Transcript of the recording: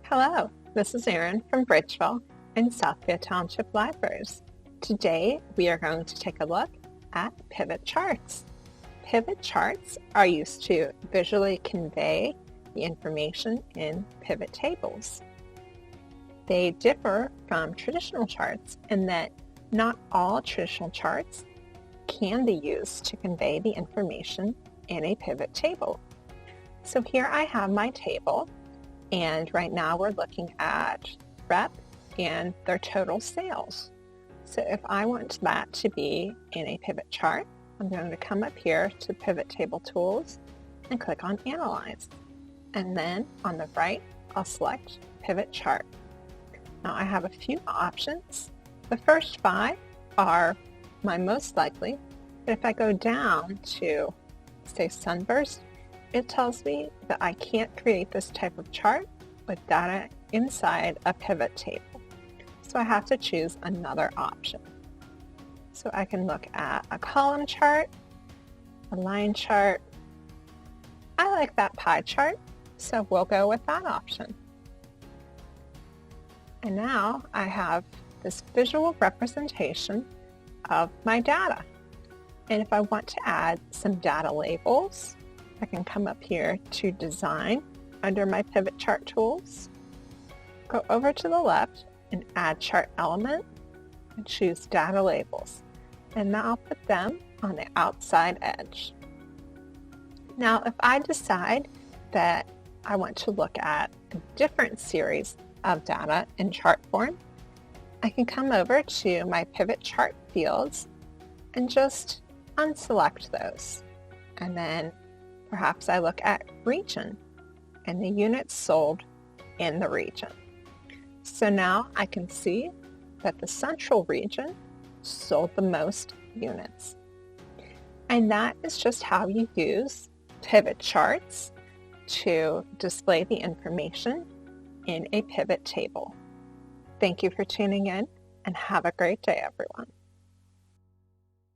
Hello, this is Erin from Bridgeville and Southfield Township Libraries. Today we are going to take a look at pivot charts. Pivot charts are used to visually convey the information in pivot tables. They differ from traditional charts in that not all traditional charts can be used to convey the information in a pivot table. So here I have my table, and right now we're looking at rep and their total sales. So if I want that to be in a pivot chart, I'm going to come up here to Pivot Table Tools and click on Analyze. And then on the right, I'll select Pivot Chart. Now I have a few options. The first 5 are my most likely, but if I go down to, say, Sunburst, it tells me that I can't create this type of chart with data inside a pivot table. So I have to choose another option. So I can look at a column chart, a line chart. I like that pie chart, so we'll go with that option. And now I have this visual representation of my data. And if I want to add some data labels, I can come up here to Design under my Pivot Chart tools, go over to the left and add Chart Element and choose Data Labels. And now I'll put them on the outside edge. Now if I decide that I want to look at a different series of data in chart form, I can come over to my Pivot Chart fields and just unselect those. And then perhaps I look at region and the units sold in the region. So now I can see that the central region sold the most units. And that is just how you use pivot charts to display the information in a pivot table. Thank you for tuning in and have a great day, everyone.